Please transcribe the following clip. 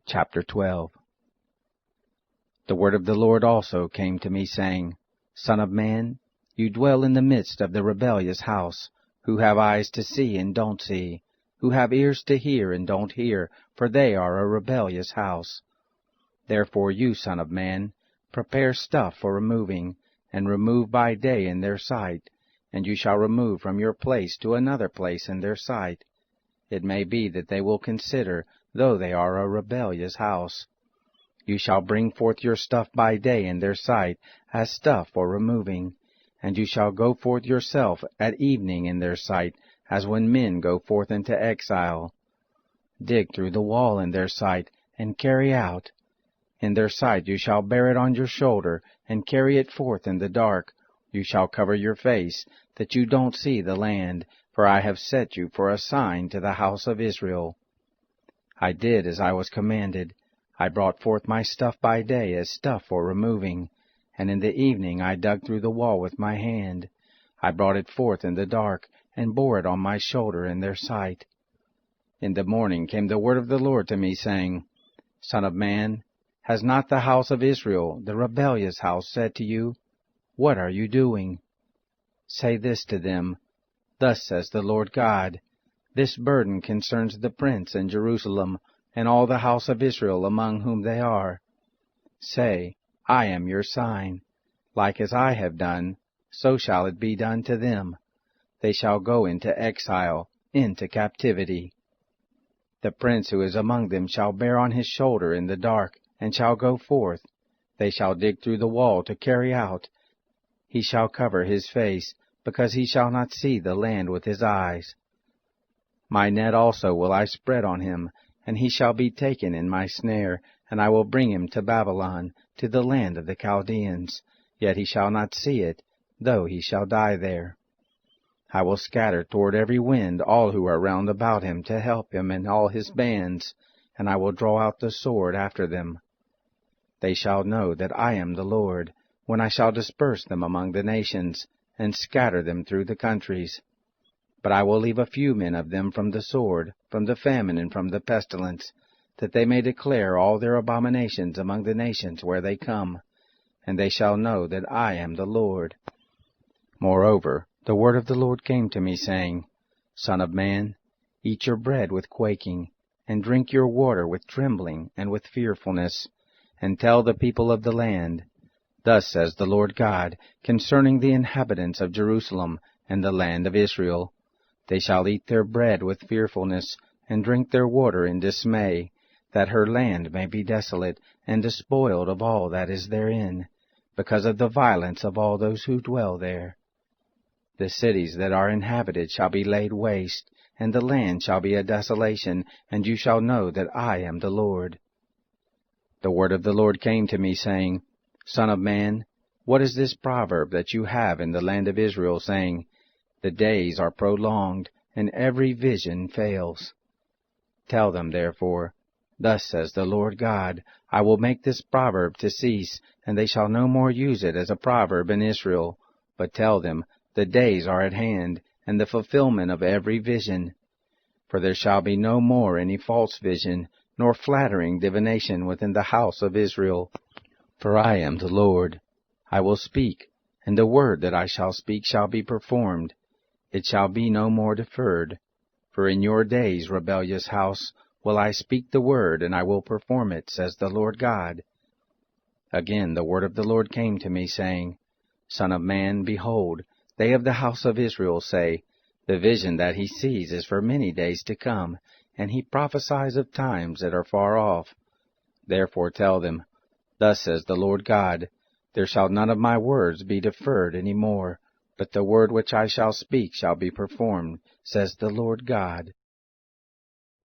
Chapter 12. The word of the Lord also came to me, saying, Son of man, you dwell in the midst of the rebellious house, who have eyes to see and don't see, who have ears to hear and don't hear, for they are a rebellious house. Therefore you, son of man, prepare stuff for removing, and remove by day in their sight, and you shall remove from your place to another place in their sight. It may be that they will consider, though they are a rebellious house. You shall bring forth your stuff by day in their sight, as stuff for removing, and you shall go forth yourself at evening in their sight, as when men go forth into exile. Dig through the wall in their sight, and carry out. In their sight you shall bear it on your shoulder, and carry it forth in the dark. You shall cover your face, that you don't see the land, for I have set you for a sign to the house of Israel. I did as I was commanded. I brought forth my stuff by day as stuff for removing, and in the evening I dug through the wall with my hand. I brought it forth in the dark, and bore it on my shoulder in their sight. In the morning came the word of the Lord to me, saying, Son of man, has not the house of Israel, the rebellious house, said to you, What are you doing? Say this to them, Thus says the Lord God, This burden concerns the prince in Jerusalem, and all the house of Israel among whom they are. Say, I am your sign. Like as I have done, so shall it be done to them. They shall go into exile, into captivity. The prince who is among them shall bear on his shoulder in the dark, and shall go forth. They shall dig through the wall to carry out. He shall cover his face, because he shall not see the land with his eyes. My net also will I spread on him, and he shall be taken in my snare, and I will bring him to Babylon, to the land of the Chaldeans. Yet he shall not see it, though he shall die there. I will scatter toward every wind all who are round about him to help him and all his bands, and I will draw out the sword after them. They shall know that I am the Lord, when I shall disperse them among the nations, and scatter them through the countries. But I will leave a few men of them from the sword, from the famine, and from the pestilence, that they may declare all their abominations among the nations where they come, and they shall know that I am the Lord. Moreover, the word of the Lord came to me, saying, Son of man, eat your bread with quaking, and drink your water with trembling and with fearfulness, and tell the people of the land, Thus says the Lord God, concerning the inhabitants of Jerusalem and the land of Israel, They shall eat their bread with fearfulness, and drink their water in dismay, that her land may be desolate, and despoiled of all that is therein, because of the violence of all those who dwell there. The cities that are inhabited shall be laid waste, and the land shall be a desolation, and you shall know that I am the Lord. The word of the Lord came to me, saying, Son of man, what is this proverb that you have in the land of Israel, saying, The days are prolonged, and every vision fails? Tell them, therefore, Thus says the Lord God, I will make this proverb to cease, and they shall no more use it as a proverb in Israel. But tell them, The days are at hand, and the fulfillment of every vision. For there shall be no more any false vision, nor flattering divination within the house of Israel. For I am the Lord. I will speak, and the word that I shall speak shall be performed. It shall be no more deferred. For in your days, rebellious house, will I speak the word, and I will perform it, says the Lord God. Again the word of the Lord came to me, saying, Son of man, behold, they of the house of Israel say, The vision that he sees is for many days to come, and he prophesies of times that are far off. Therefore tell them, Thus says the Lord God, There shall none of my words be deferred any more, but the word which I shall speak shall be performed, says the Lord God.